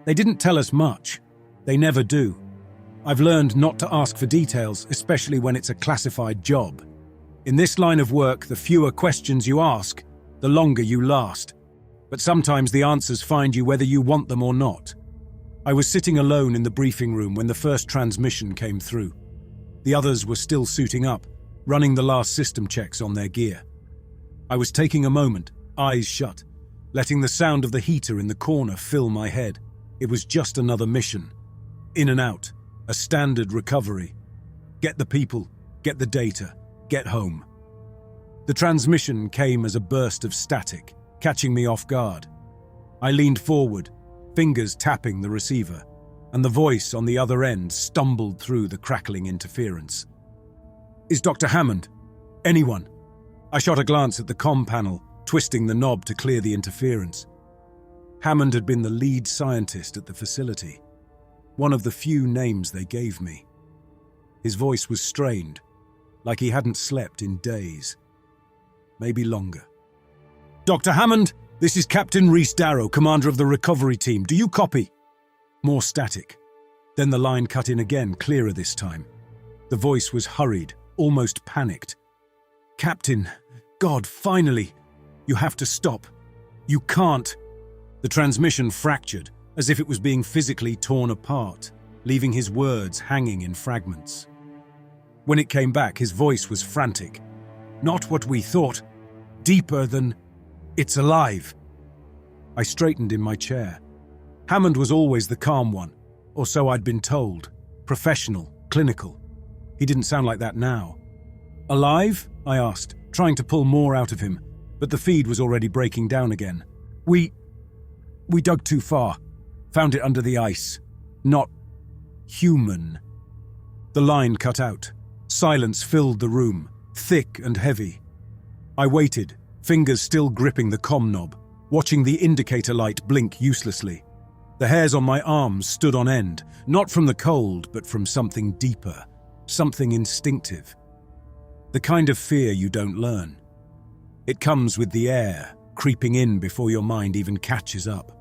They didn't tell us much. They never do. I've learned not to ask for details, especially when it's a classified job. In this line of work, the fewer questions you ask, the longer you last. But sometimes the answers find you whether you want them or not. I was sitting alone in the briefing room when the first transmission came through. The others were still suiting up, running the last system checks on their gear. I was taking a moment, eyes shut, letting the sound of the heater in the corner fill my head. It was just another mission. In and out, a standard recovery. Get the people, get the data, get home. The transmission came as a burst of static, catching me off guard. I leaned forward, fingers tapping the receiver, and the voice on the other end stumbled through the crackling interference. "Is Dr. Hammond? Anyone?" I shot a glance at the comm panel, twisting the knob to clear the interference. Hammond had been the lead scientist at the facility, one of the few names they gave me. His voice was strained, like he hadn't slept in days. Maybe longer. "Dr. Hammond, this is Captain Rhys Darrow, commander of the recovery team. Do you copy?" More static. Then the line cut in again, clearer this time. The voice was hurried, almost panicked. "Captain, God, finally! You have to stop. You can't." The transmission fractured, as if it was being physically torn apart, leaving his words hanging in fragments. When it came back, his voice was frantic. "Not what we thought. Deeper than... It's alive." I straightened in my chair. Hammond was always the calm one, or so I'd been told. Professional, clinical. He didn't sound like that now. "Alive?" I asked, trying to pull more out of him, but the feed was already breaking down again. We dug too far. Found it under the ice. Not human." The line cut out. Silence filled the room, thick and heavy. I waited, fingers still gripping the comm knob, watching the indicator light blink uselessly. The hairs on my arms stood on end, not from the cold, but from something deeper, something instinctive. The kind of fear you don't learn. It comes with the air, creeping in before your mind even catches up.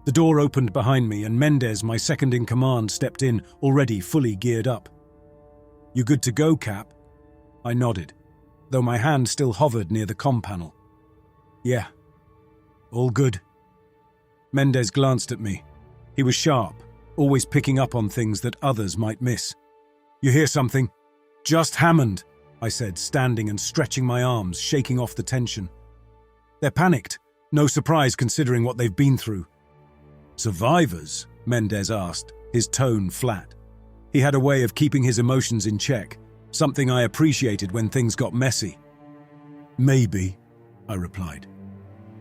The door opened behind me and Mendez, my second-in-command, stepped in, already fully geared up. "You good to go, Cap?" I nodded, though my hand still hovered near the comm panel. "Yeah, all good." Mendez glanced at me. He was sharp, always picking up on things that others might miss. "You hear something?" "Just Hammond," I said, standing and stretching my arms, shaking off the tension. "They're panicked. No surprise considering what they've been through." "Survivors?" Mendez asked, his tone flat. He had a way of keeping his emotions in check, something I appreciated when things got messy. "Maybe," I replied.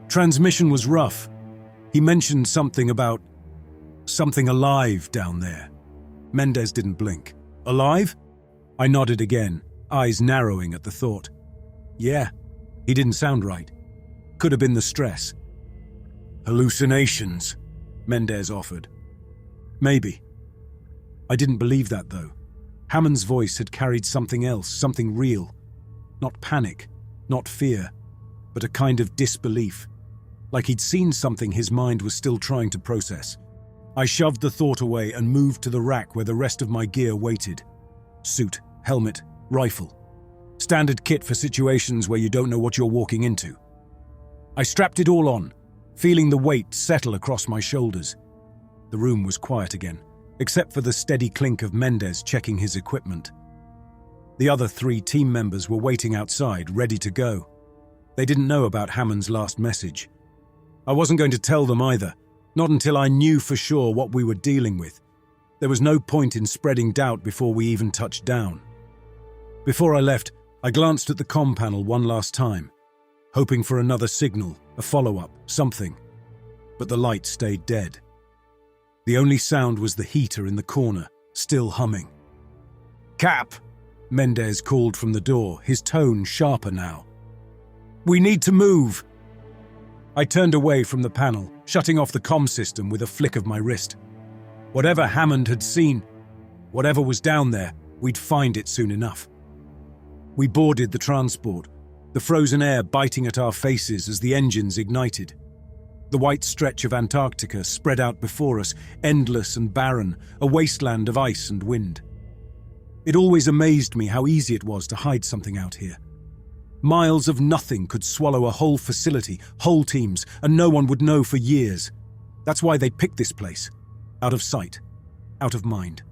"Transmission was rough. He mentioned something about something alive down there." Mendez didn't blink. "Alive?" I nodded again, eyes narrowing at the thought. "Yeah." He didn't sound right. Could have been the stress. "Hallucinations," Mendez offered. "Maybe." I didn't believe that, though. Hammond's voice had carried something else, something real. Not panic, not fear, but a kind of disbelief. Like he'd seen something his mind was still trying to process. I shoved the thought away and moved to the rack where the rest of my gear waited. Suit, helmet, rifle. Standard kit for situations where you don't know what you're walking into. I strapped it all on, feeling the weight settle across my shoulders. The room was quiet again, except for the steady clink of Mendez checking his equipment. The other 3 team members were waiting outside, ready to go. They didn't know about Hammond's last message. I wasn't going to tell them either, not until I knew for sure what we were dealing with. There was no point in spreading doubt before we even touched down. Before I left, I glanced at the comm panel one last time, hoping for another signal, a follow-up, something. But the light stayed dead. The only sound was the heater in the corner, still humming. "Cap!" Mendez called from the door, his tone sharper now. "We need to move!" I turned away from the panel, shutting off the comm system with a flick of my wrist. Whatever Hammond had seen, whatever was down there, we'd find it soon enough. We boarded the transport, the frozen air biting at our faces as the engines ignited. The white stretch of Antarctica spread out before us, endless and barren, a wasteland of ice and wind. It always amazed me how easy it was to hide something out here. Miles of nothing could swallow a whole facility, whole teams, and no one would know for years. That's why they picked this place. Out of sight, out of mind.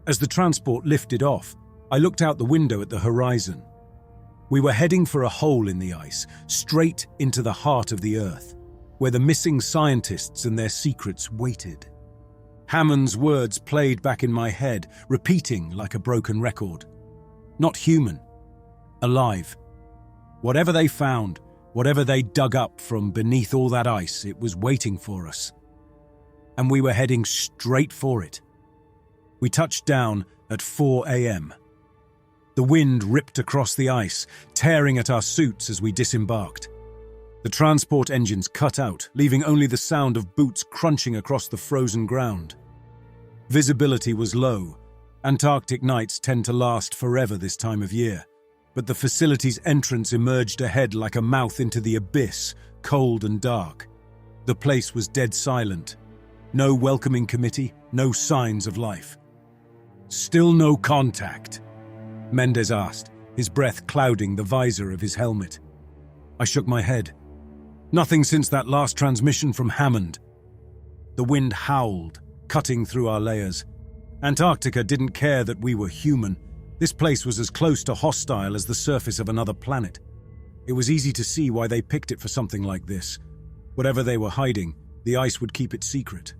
As the transport lifted off, I looked out the window at the horizon. We were heading for a hole in the ice, straight into the heart of the Earth, where the missing scientists and their secrets waited. Hammond's words played back in my head, repeating like a broken record. Not human. Alive. Whatever they found, whatever they dug up from beneath all that ice, it was waiting for us. And we were heading straight for it. We touched down at 4 a.m. The wind ripped across the ice, tearing at our suits as we disembarked. The transport engines cut out, leaving only the sound of boots crunching across the frozen ground. Visibility was low. Antarctic nights tend to last forever this time of year. But the facility's entrance emerged ahead like a mouth into the abyss, cold and dark. The place was dead silent. No welcoming committee, no signs of life. "Still no contact?" Mendez asked, his breath clouding the visor of his helmet. I shook my head. Nothing since that last transmission from Hammond. The wind howled, cutting through our layers. Antarctica didn't care that we were human. This place was as close to hostile as the surface of another planet. It was easy to see why they picked it for something like this. Whatever they were hiding, the ice would keep it secret.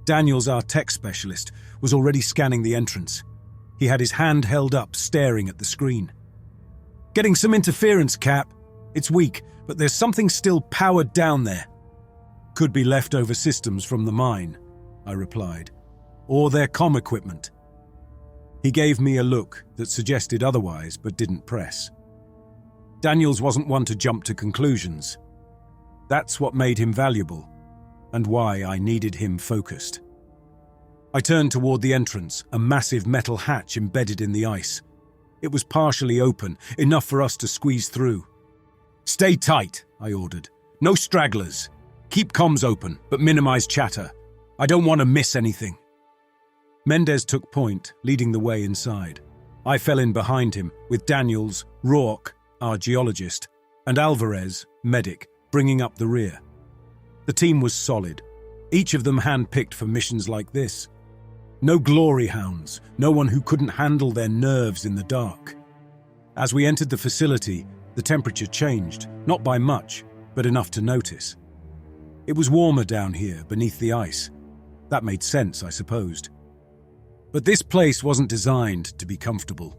Daniels, our tech specialist, was already scanning the entrance. He had his hand held up, staring at the screen. "Getting some interference, Cap. It's weak, but there's something still powered down there." "Could be leftover systems from the mine," I replied. "Or their comm equipment." He gave me a look that suggested otherwise but didn't press. Daniels wasn't one to jump to conclusions. That's what made him valuable, and why I needed him focused. I turned toward the entrance, a massive metal hatch embedded in the ice. It was partially open, enough for us to squeeze through. "Stay tight," I ordered. "No stragglers. Keep comms open, but minimize chatter. I don't want to miss anything." Mendez took point, leading the way inside. I fell in behind him, with Daniels, Rourke, our geologist, and Alvarez, medic, bringing up the rear. The team was solid, each of them hand-picked for missions like this. No glory hounds, no one who couldn't handle their nerves in the dark. As we entered the facility, the temperature changed, not by much, but enough to notice. It was warmer down here, beneath the ice. That made sense, I supposed. But this place wasn't designed to be comfortable.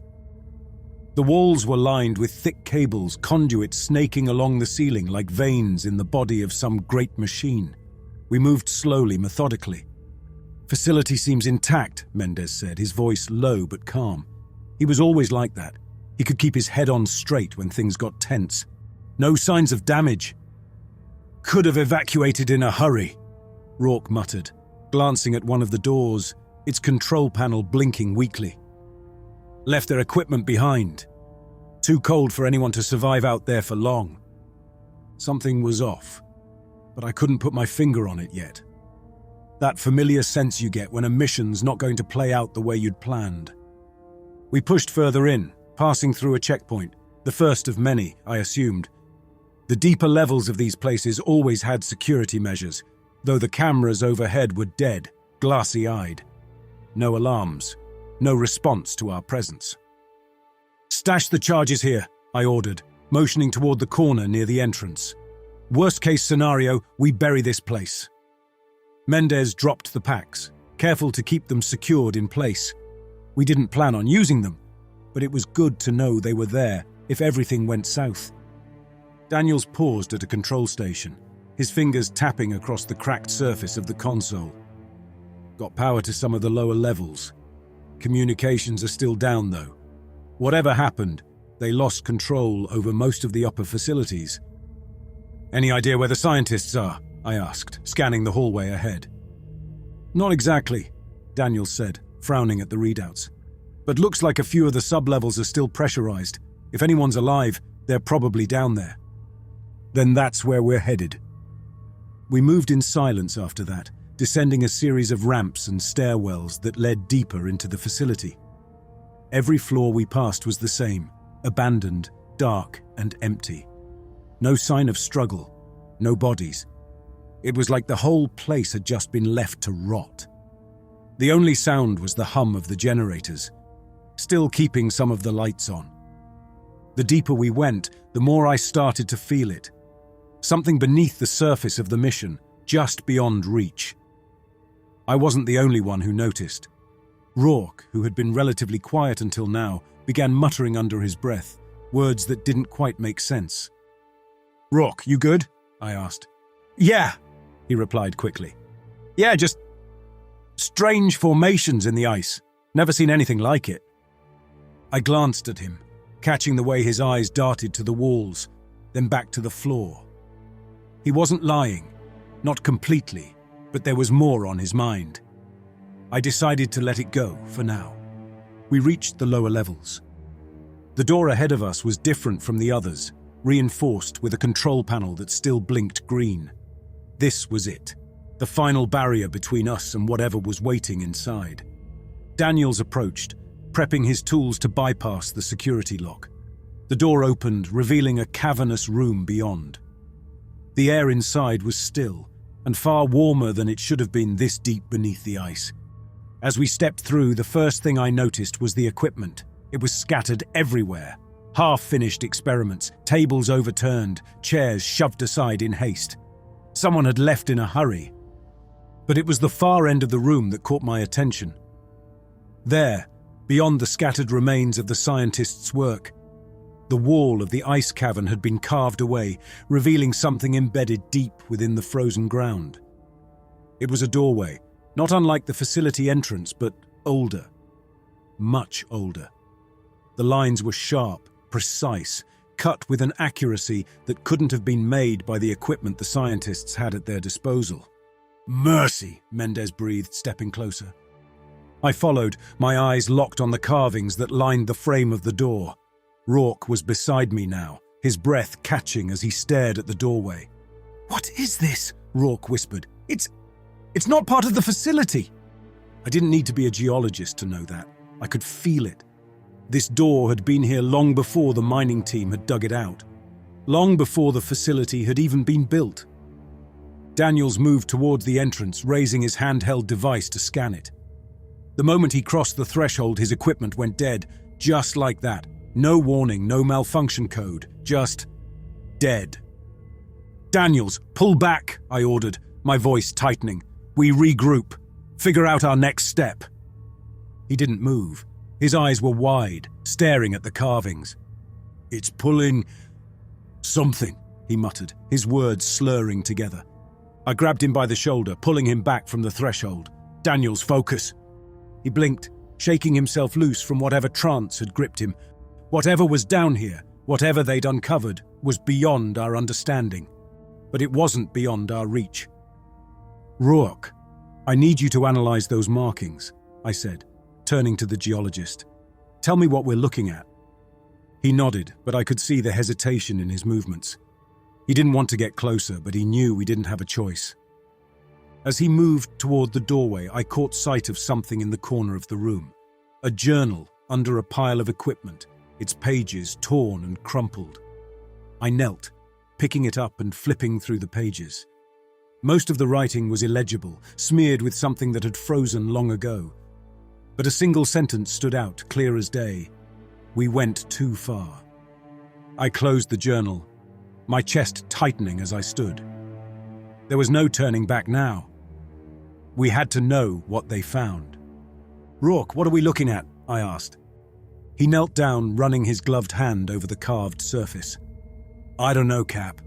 The walls were lined with thick cables, conduits snaking along the ceiling like veins in the body of some great machine. We moved slowly, methodically. "Facility seems intact," Mendez said, his voice low but calm. He was always like that. He could keep his head on straight when things got tense. "No signs of damage." "Could have evacuated in a hurry," Rourke muttered, glancing at one of the doors, its control panel blinking weakly. "Left their equipment behind. Too cold for anyone to survive out there for long." Something was off, but I couldn't put my finger on it yet. That familiar sense you get when a mission's not going to play out the way you'd planned. We pushed further in, passing through a checkpoint, the first of many, I assumed. The deeper levels of these places always had security measures, though the cameras overhead were dead, glassy-eyed. No alarms, no response to our presence. "Stash the charges here," I ordered, motioning toward the corner near the entrance. "Worst case scenario, we bury this place." Mendez dropped the packs, careful to keep them secured in place. We didn't plan on using them, but it was good to know they were there if everything went south. Daniels paused at a control station, his fingers tapping across the cracked surface of the console. "Got power to some of the lower levels. Communications are still down, though. Whatever happened, they lost control over most of the upper facilities." "Any idea where the scientists are?" I asked, scanning the hallway ahead. "Not exactly," Daniels said, frowning at the readouts. "But looks like a few of the sub-levels are still pressurized. If anyone's alive, they're probably down there." "Then that's where we're headed." We moved in silence after that, descending a series of ramps and stairwells that led deeper into the facility. Every floor we passed was the same, abandoned, dark, and empty. No sign of struggle, no bodies. It was like the whole place had just been left to rot. The only sound was the hum of the generators, still keeping some of the lights on. The deeper we went, the more I started to feel it. Something beneath the surface of the mission, just beyond reach. I wasn't the only one who noticed. Rourke, who had been relatively quiet until now, began muttering under his breath, words that didn't quite make sense. "Rourke, you good?" I asked. "Yeah," he replied quickly. "Yeah, just strange formations in the ice. Never seen anything like it." I glanced at him, catching the way his eyes darted to the walls, then back to the floor. He wasn't lying, not completely, but there was more on his mind. I decided to let it go for now. We reached the lower levels. The door ahead of us was different from the others, reinforced with a control panel that still blinked green. This was it, the final barrier between us and whatever was waiting inside. Daniels approached, prepping his tools to bypass the security lock. The door opened, revealing a cavernous room beyond. The air inside was still, and far warmer than it should have been this deep beneath the ice. As we stepped through, the first thing I noticed was the equipment. It was scattered everywhere. Half-finished experiments, tables overturned, chairs shoved aside in haste. Someone had left in a hurry. But it was the far end of the room that caught my attention. There, beyond the scattered remains of the scientists' work, the wall of the ice cavern had been carved away, revealing something embedded deep within the frozen ground. It was a doorway, not unlike the facility entrance, but older. Much older. The lines were sharp, precise, cut with an accuracy that couldn't have been made by the equipment the scientists had at their disposal. "Mercy," Mendez breathed, stepping closer. I followed, my eyes locked on the carvings that lined the frame of the door. Rourke was beside me now, his breath catching as he stared at the doorway. "What is this?" Rourke whispered. It's not part of the facility." I didn't need to be a geologist to know that. I could feel it. This door had been here long before the mining team had dug it out. Long before the facility had even been built. Daniels moved towards the entrance, raising his handheld device to scan it. The moment he crossed the threshold, his equipment went dead, just like that. No warning, no malfunction code, just dead. "Daniels, pull back," I ordered, my voice tightening. "We regroup. Figure out our next step." He didn't move. His eyes were wide, staring at the carvings. "It's pulling something," he muttered, his words slurring together. I grabbed him by the shoulder, pulling him back from the threshold. "Daniels, focus." He blinked, shaking himself loose from whatever trance had gripped him. Whatever was down here, whatever they'd uncovered, was beyond our understanding. But it wasn't beyond our reach. "Rourke, I need you to analyze those markings," I said, turning to the geologist. "Tell me what we're looking at." He nodded, but I could see the hesitation in his movements. He didn't want to get closer, but he knew we didn't have a choice. As he moved toward the doorway, I caught sight of something in the corner of the room. A journal under a pile of equipment, its pages torn and crumpled. I knelt, picking it up and flipping through the pages. Most of the writing was illegible, smeared with something that had frozen long ago. But a single sentence stood out, clear as day. "We went too far." I closed the journal, my chest tightening as I stood. There was no turning back now. We had to know what they found. "Rourke, what are we looking at?" I asked. He knelt down, running his gloved hand over the carved surface. "I don't know, Cap.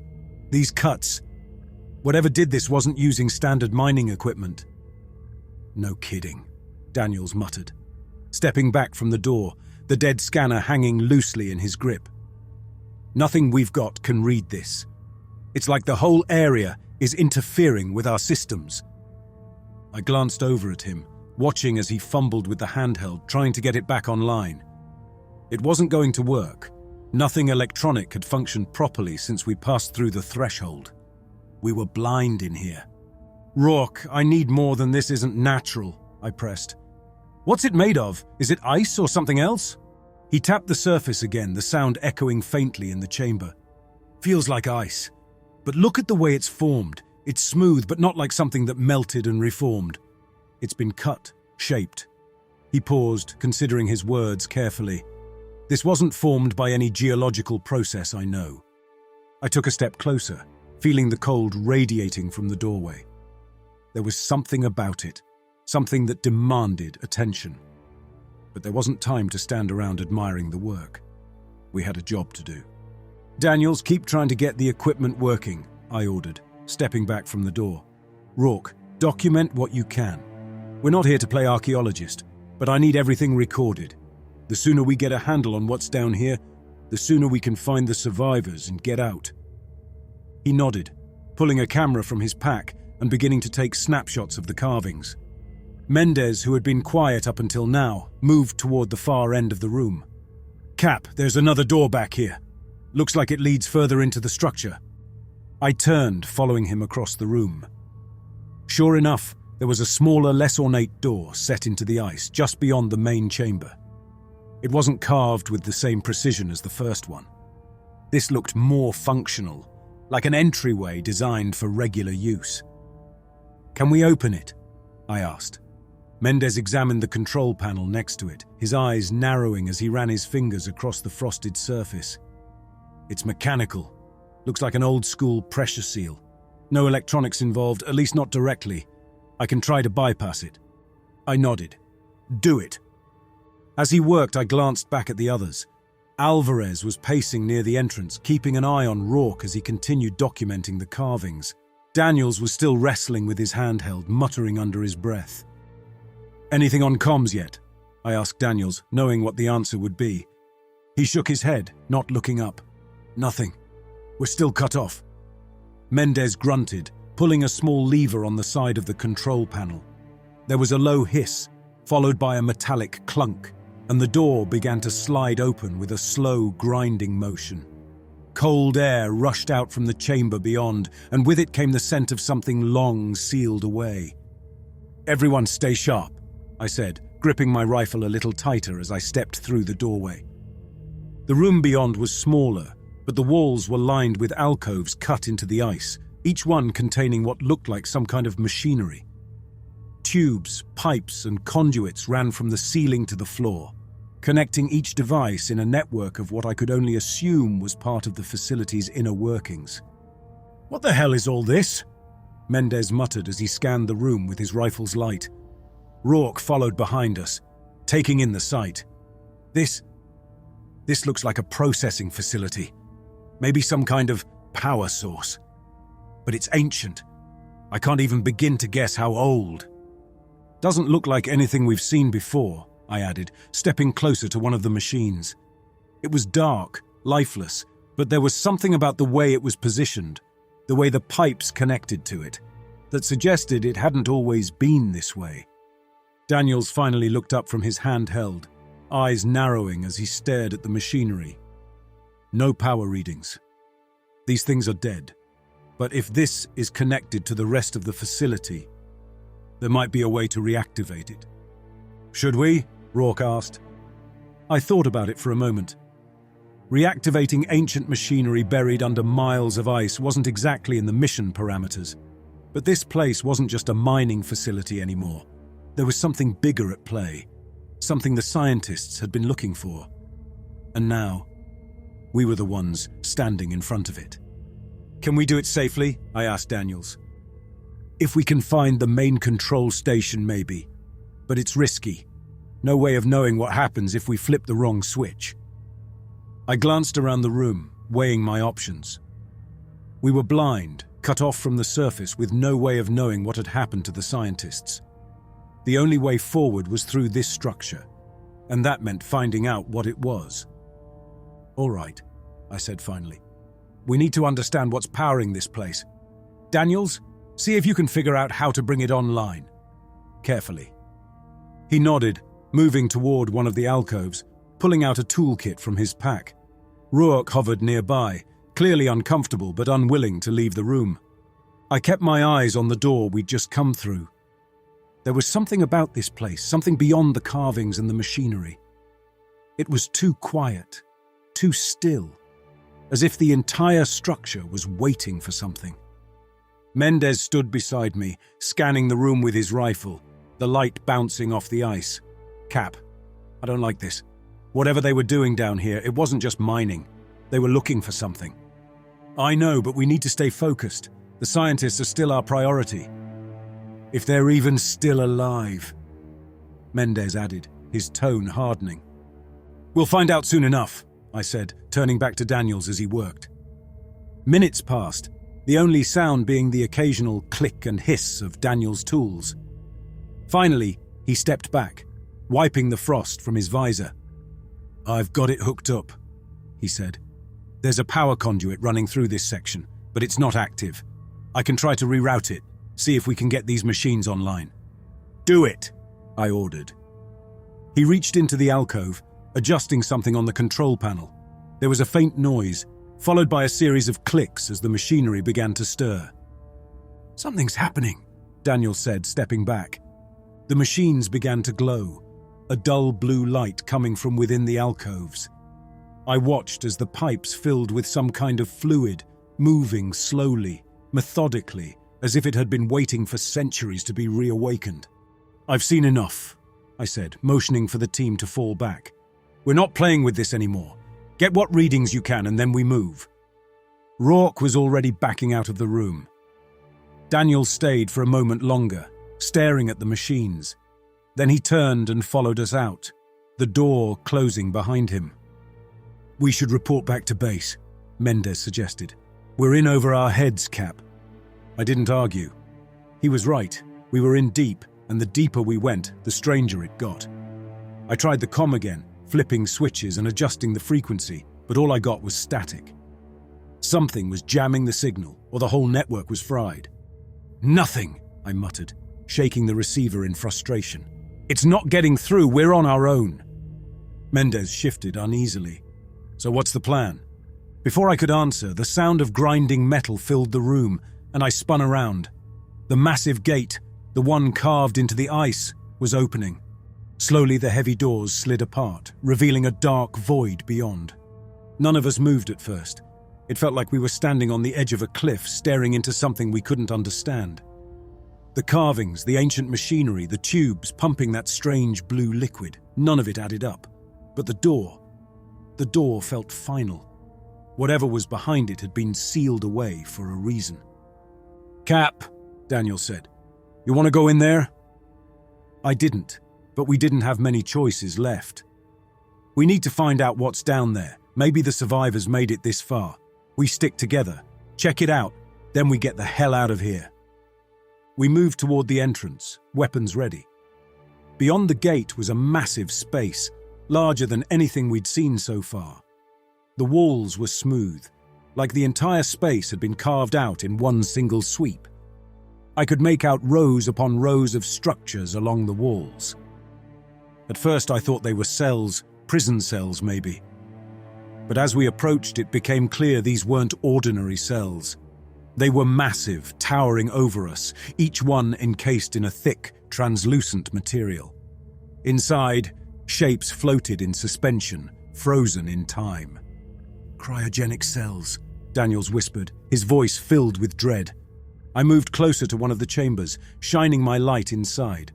These cuts. Whatever did this wasn't using standard mining equipment." "No kidding," Daniels muttered, stepping back from the door, the dead scanner hanging loosely in his grip. "Nothing we've got can read this. It's like the whole area is interfering with our systems." I glanced over at him, watching as he fumbled with the handheld, trying to get it back online. It wasn't going to work. Nothing electronic had functioned properly since we passed through the threshold. We were blind in here. Rourke, I need more than this isn't natural, I pressed. What's it made of? Is it ice or something else? He tapped the surface again, the sound echoing faintly in the chamber. Feels like ice. But look at the way it's formed. It's smooth, but not like something that melted and reformed. It's been cut, shaped. He paused, considering his words carefully. This wasn't formed by any geological process, I know. I took a step closer, feeling the cold radiating from the doorway. There was something about it, something that demanded attention. But there wasn't time to stand around admiring the work. We had a job to do. Daniels, keep trying to get the equipment working, I ordered, stepping back from the door. Rourke, document what you can. We're not here to play archaeologist, but I need everything recorded. The sooner we get a handle on what's down here, the sooner we can find the survivors and get out. He nodded, pulling a camera from his pack and beginning to take snapshots of the carvings. Mendez, who had been quiet up until now, moved toward the far end of the room. Cap, there's another door back here. Looks like it leads further into the structure. I turned, following him across the room. Sure enough, there was a smaller, less ornate door set into the ice just beyond the main chamber. It wasn't carved with the same precision as the first one. This looked more functional, like an entryway designed for regular use. Can we open it? I asked. Mendez examined the control panel next to it, his eyes narrowing as he ran his fingers across the frosted surface. It's mechanical. Looks like an old-school pressure seal. No electronics involved, at least not directly. I can try to bypass it. I nodded. Do it. As he worked, I glanced back at the others. Alvarez was pacing near the entrance, keeping an eye on Rourke as he continued documenting the carvings. Daniels was still wrestling with his handheld, muttering under his breath. Anything on comms yet? I asked Daniels, knowing what the answer would be. He shook his head, not looking up. Nothing. We're still cut off. Mendez grunted, pulling a small lever on the side of the control panel. There was a low hiss, followed by a metallic clunk, and the door began to slide open with a slow, grinding motion. Cold air rushed out from the chamber beyond, and with it came the scent of something long sealed away. Everyone stay sharp, I said, gripping my rifle a little tighter as I stepped through the doorway. The room beyond was smaller, but the walls were lined with alcoves cut into the ice, each one containing what looked like some kind of machinery. Tubes, pipes, and conduits ran from the ceiling to the floor, connecting each device in a network of what I could only assume was part of the facility's inner workings. What the hell is all this? Mendez muttered as he scanned the room with his rifle's light. Rourke followed behind us, taking in the sight. This looks like a processing facility. Maybe some kind of power source. But it's ancient. I can't even begin to guess how old. Doesn't look like anything we've seen before, I added, stepping closer to one of the machines. It was dark, lifeless, but there was something about the way it was positioned, the way the pipes connected to it, that suggested it hadn't always been this way. Daniels finally looked up from his handheld, eyes narrowing as he stared at the machinery. No power readings. These things are dead. But if this is connected to the rest of the facility, there might be a way to reactivate it. Should we? Rourke asked. I thought about it for a moment. Reactivating ancient machinery buried under miles of ice wasn't exactly in the mission parameters. But this place wasn't just a mining facility anymore. There was something bigger at play, something the scientists had been looking for. And now, we were the ones standing in front of it. Can we do it safely? I asked Daniels. If we can find the main control station, maybe. But it's risky. No way of knowing what happens if we flip the wrong switch. I glanced around the room, weighing my options. We were blind, cut off from the surface with no way of knowing what had happened to the scientists. The only way forward was through this structure, and that meant finding out what it was. All right, I said finally. We need to understand what's powering this place. Daniels, see if you can figure out how to bring it online. Carefully. He nodded, moving toward one of the alcoves, pulling out a toolkit from his pack. Rourke hovered nearby, clearly uncomfortable but unwilling to leave the room. I kept my eyes on the door we'd just come through. There was something about this place, something beyond the carvings and the machinery. It was too quiet, too still, as if the entire structure was waiting for something. Mendez stood beside me, scanning the room with his rifle, the light bouncing off the ice. Cap, I don't like this. Whatever they were doing down here, it wasn't just mining. They were looking for something. I know, but we need to stay focused. The scientists are still our priority. If they're even still alive, Mendez added, his tone hardening. We'll find out soon enough, I said, turning back to Daniels as he worked. Minutes passed, the only sound being the occasional click and hiss of Daniels' tools. Finally, he stepped back, wiping the frost from his visor. I've got it hooked up, he said. There's a power conduit running through this section, but it's not active. I can try to reroute it, see if we can get these machines online. Do it, I ordered. He reached into the alcove, adjusting something on the control panel. There was a faint noise, followed by a series of clicks as the machinery began to stir. Something's happening, Daniel said, stepping back. The machines began to glow, a dull blue light coming from within the alcoves. I watched as the pipes filled with some kind of fluid, moving slowly, methodically, as if it had been waiting for centuries to be reawakened. I've seen enough, I said, motioning for the team to fall back. We're not playing with this anymore. Get what readings you can and then we move. Rourke was already backing out of the room. Daniel stayed for a moment longer, staring at the machines. Then he turned and followed us out, the door closing behind him. We should report back to base, Mendez suggested. We're in over our heads, Cap. I didn't argue. He was right. We were in deep, and the deeper we went, the stranger it got. I tried the comm again, flipping switches and adjusting the frequency, but all I got was static. Something was jamming the signal, or the whole network was fried. Nothing, I muttered, shaking the receiver in frustration. It's not getting through, we're on our own. Mendez shifted uneasily. So what's the plan? Before I could answer, the sound of grinding metal filled the room, and I spun around. The massive gate, the one carved into the ice, was opening. Slowly the heavy doors slid apart, revealing a dark void beyond. None of us moved at first. It felt like we were standing on the edge of a cliff, staring into something we couldn't understand. The carvings, the ancient machinery, the tubes pumping that strange blue liquid, none of it added up. But the door felt final. Whatever was behind it had been sealed away for a reason. Cap, Daniel said. You want to go in there? I didn't, but we didn't have many choices left. We need to find out what's down there. Maybe the survivors made it this far. We stick together, check it out, then we get the hell out of here. We moved toward the entrance, weapons ready. Beyond the gate was a massive space, larger than anything we'd seen so far. The walls were smooth, like the entire space had been carved out in one single sweep. I could make out rows upon rows of structures along the walls. At first I thought they were cells, prison cells maybe. But as we approached, it became clear these weren't ordinary cells. They were massive, towering over us, each one encased in a thick, translucent material. Inside, shapes floated in suspension, frozen in time. Cryogenic cells, Daniels whispered, his voice filled with dread. I moved closer to one of the chambers, shining my light inside.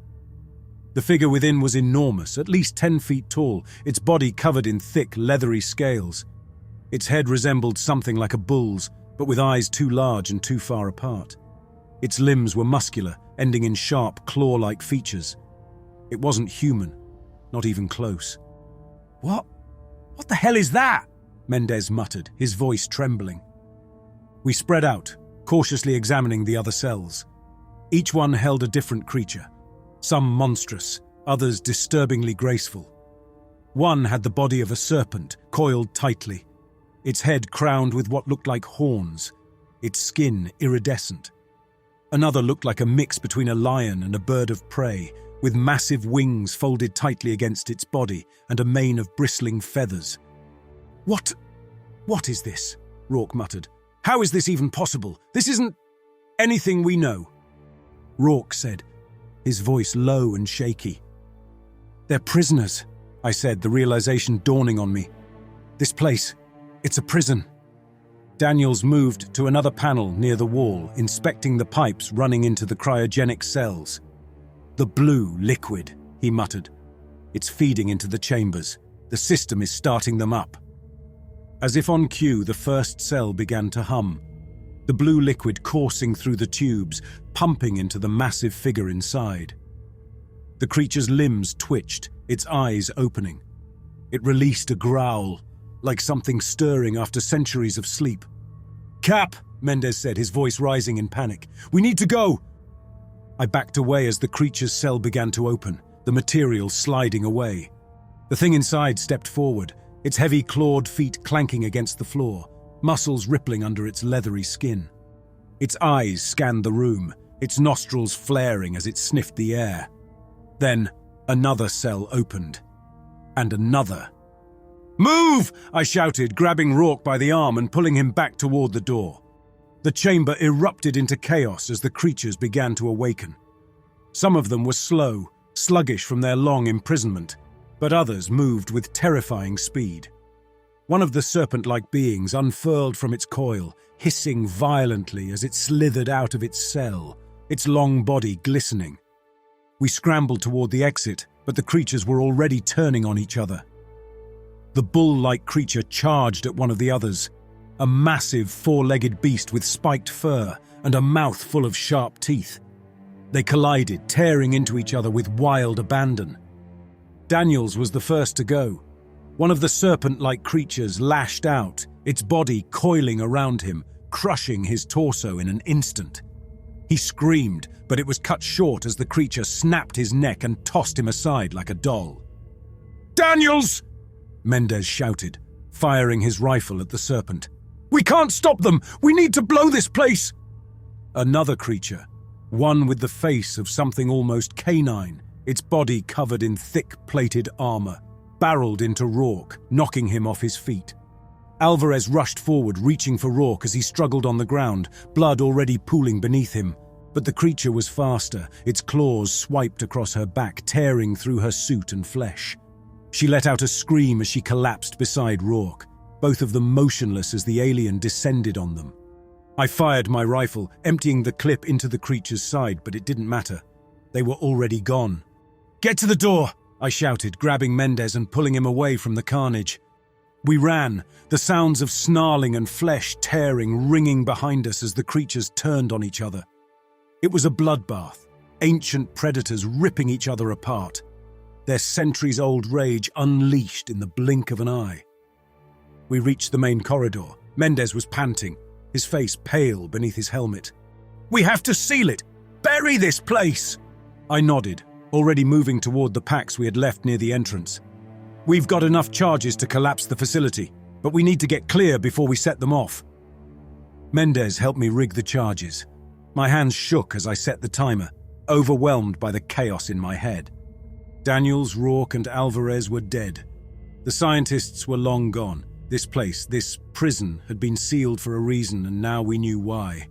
The figure within was enormous, at least 10 feet tall, its body covered in thick, leathery scales. Its head resembled something like a bull's, but with eyes too large and too far apart. Its limbs were muscular, ending in sharp, claw-like features. It wasn't human, not even close. What the hell is that? Mendez muttered, his voice trembling. We spread out, cautiously examining the other cells. Each one held a different creature, some monstrous, others disturbingly graceful. One had the body of a serpent, coiled tightly, its head crowned with what looked like horns, its skin iridescent. Another looked like a mix between a lion and a bird of prey, with massive wings folded tightly against its body and a mane of bristling feathers. What is this? Rourke muttered. How is this even possible? This isn't... Anything we know." Rourke said, his voice low and shaky. "They're prisoners," I said, the realization dawning on me. "This place, it's a prison." Daniels moved to another panel near the wall, inspecting the pipes running into the cryogenic cells. "The blue liquid," he muttered. "It's feeding into the chambers. The system is starting them up." As if on cue, the first cell began to hum, the blue liquid coursing through the tubes, pumping into the massive figure inside. The creature's limbs twitched, its eyes opening. It released a growl, like something stirring after centuries of sleep. "Cap," Mendez said, his voice rising in panic. "We need to go!" I backed away as the creature's cell began to open, the material sliding away. The thing inside stepped forward, its heavy clawed feet clanking against the floor, muscles rippling under its leathery skin. Its eyes scanned the room, its nostrils flaring as it sniffed the air. Then another cell opened. And another. "Move!" I shouted, grabbing Rourke by the arm and pulling him back toward the door. The chamber erupted into chaos as the creatures began to awaken. Some of them were slow, sluggish from their long imprisonment, but others moved with terrifying speed. One of the serpent-like beings unfurled from its coil, hissing violently as it slithered out of its cell, its long body glistening. We scrambled toward the exit, but the creatures were already turning on each other. The bull-like creature charged at one of the others, a massive four-legged beast with spiked fur and a mouth full of sharp teeth. They collided, tearing into each other with wild abandon. Daniels was the first to go. One of the serpent-like creatures lashed out, its body coiling around him, crushing his torso in an instant. He screamed, but it was cut short as the creature snapped his neck and tossed him aside like a doll. "Daniels!" Mendez shouted, firing his rifle at the serpent. "We can't stop them! We need to blow this place!" Another creature, one with the face of something almost canine, its body covered in thick plated armor, barreled into Rourke, knocking him off his feet. Alvarez rushed forward, reaching for Rourke as he struggled on the ground, blood already pooling beneath him. But the creature was faster, its claws swiped across her back, tearing through her suit and flesh. She let out a scream as she collapsed beside Rourke, both of them motionless as the alien descended on them. I fired my rifle, emptying the clip into the creature's side, but it didn't matter. They were already gone. "Get to the door!" I shouted, grabbing Mendez and pulling him away from the carnage. We ran, the sounds of snarling and flesh tearing ringing behind us as the creatures turned on each other. It was a bloodbath, ancient predators ripping each other apart, their centuries-old rage unleashed in the blink of an eye. We reached the main corridor. Mendez was panting, his face pale beneath his helmet. "We have to seal it! Bury this place!" I nodded, already moving toward the packs we had left near the entrance. "We've got enough charges to collapse the facility, but we need to get clear before we set them off." Mendez helped me rig the charges. My hands shook as I set the timer, overwhelmed by the chaos in my head. Daniels, Rourke, and Alvarez were dead. The scientists were long gone. This place, this prison, had been sealed for a reason, and now we knew why.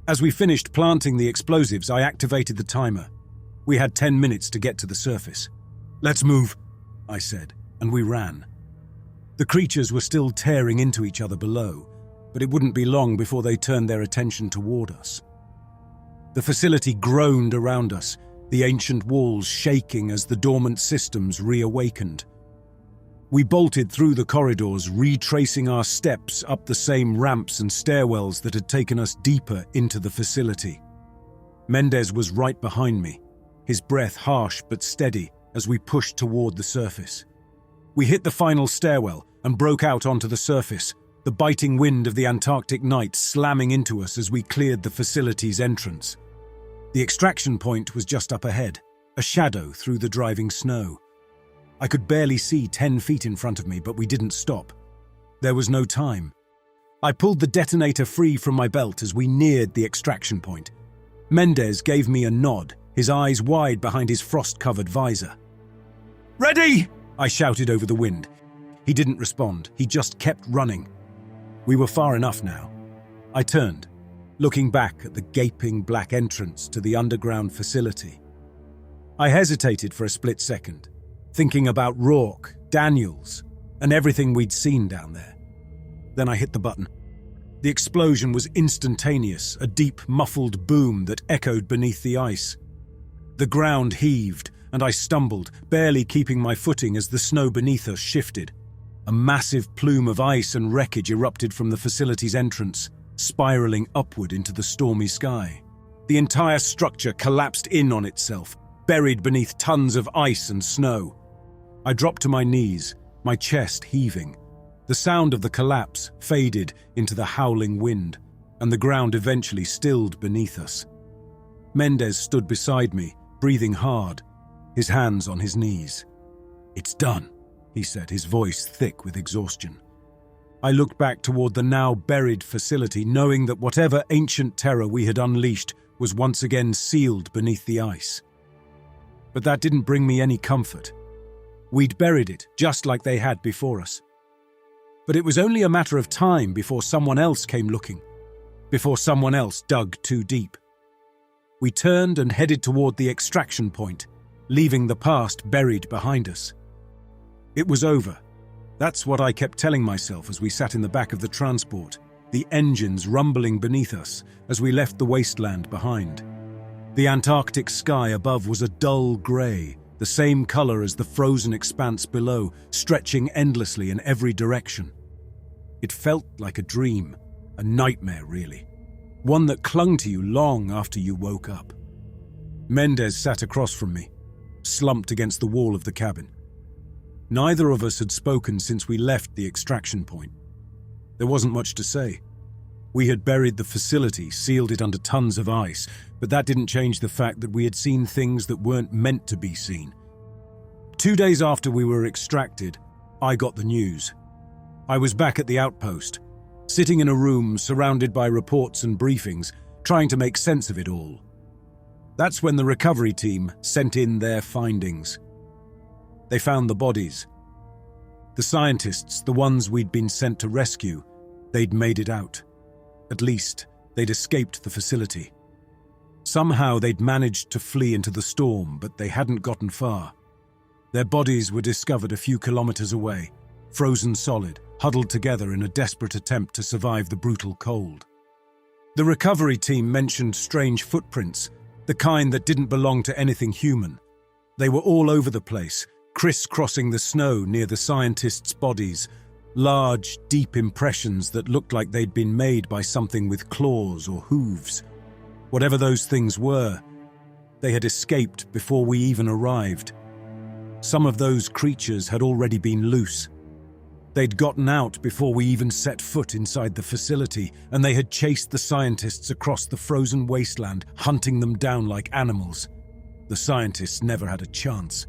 As we finished planting the explosives, I activated the timer. We had 10 minutes to get to the surface. "Let's move," I said, and we ran. The creatures were still tearing into each other below, but it wouldn't be long before they turned their attention toward us. The facility groaned around us, the ancient walls shaking as the dormant systems reawakened. We bolted through the corridors, retracing our steps up the same ramps and stairwells that had taken us deeper into the facility. Mendez was right behind me, his breath harsh but steady as we pushed toward the surface. We hit the final stairwell and broke out onto the surface, the biting wind of the Antarctic night slamming into us as we cleared the facility's entrance. The extraction point was just up ahead, a shadow through the driving snow. I could barely see 10 feet in front of me, but we didn't stop. There was no time. I pulled the detonator free from my belt as we neared the extraction point. Mendez gave me a nod, his eyes wide behind his frost-covered visor. "Ready!" I shouted over the wind. He didn't respond, he just kept running. We were far enough now. I turned. looking back at the gaping black entrance to the underground facility. I hesitated for a split second, thinking about Rourke, Daniels, and everything we'd seen down there. Then I hit the button. The explosion was instantaneous, a deep, muffled boom that echoed beneath the ice. The ground heaved, and I stumbled, barely keeping my footing as the snow beneath us shifted. A massive plume of ice and wreckage erupted from the facility's entrance, spiraling upward into the stormy sky. The entire structure collapsed in on itself, buried beneath tons of ice and snow. I dropped to my knees, my chest heaving. The sound of the collapse faded into the howling wind, and the ground eventually stilled beneath us. Mendez stood beside me, breathing hard, his hands on his knees. "It's done," he said, his voice thick with exhaustion. I looked back toward the now buried facility, knowing that whatever ancient terror we had unleashed was once again sealed beneath the ice. But that didn't bring me any comfort. We'd buried it, just like they had before us. But it was only a matter of time before someone else came looking, before someone else dug too deep. We turned and headed toward the extraction point, leaving the past buried behind us. It was over. That's what I kept telling myself as we sat in the back of the transport, the engines rumbling beneath us as we left the wasteland behind. The Antarctic sky above was a dull grey, the same color as the frozen expanse below, stretching endlessly in every direction. It felt like a dream, a nightmare really, one that clung to you long after you woke up. Mendez sat across from me, slumped against the wall of the cabin. Neither of us had spoken since we left the extraction point. There wasn't much to say. We had buried the facility, sealed it under tons of ice, but that didn't change the fact that we had seen things that weren't meant to be seen. 2 days after we were extracted, I got the news. I was back at the outpost, sitting in a room surrounded by reports and briefings, trying to make sense of it all. That's when the recovery team sent in their findings. They found the bodies. The scientists, the ones we'd been sent to rescue, they'd made it out. At least, they'd escaped the facility. Somehow they'd managed to flee into the storm, but they hadn't gotten far. Their bodies were discovered a few kilometers away, frozen solid, huddled together in a desperate attempt to survive the brutal cold. The recovery team mentioned strange footprints, the kind that didn't belong to anything human. They were all over the place, crisscrossing the snow near the scientists' bodies, large, deep impressions that looked like they'd been made by something with claws or hooves. Whatever those things were, they had escaped before we even arrived. Some of those creatures had already been loose. They'd gotten out before we even set foot inside the facility, and they had chased the scientists across the frozen wasteland, hunting them down like animals. The scientists never had a chance.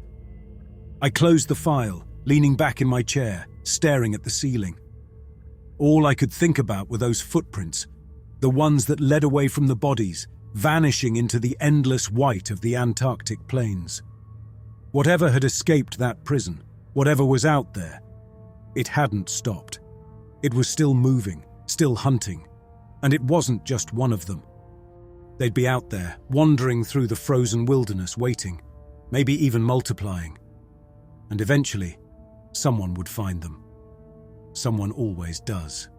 I closed the file, leaning back in my chair, staring at the ceiling. All I could think about were those footprints, the ones that led away from the bodies, vanishing into the endless white of the Antarctic plains. Whatever had escaped that prison, whatever was out there, it hadn't stopped. It was still moving, still hunting, and it wasn't just one of them. They'd be out there, wandering through the frozen wilderness, waiting, maybe even multiplying. And eventually, someone would find them. Someone always does.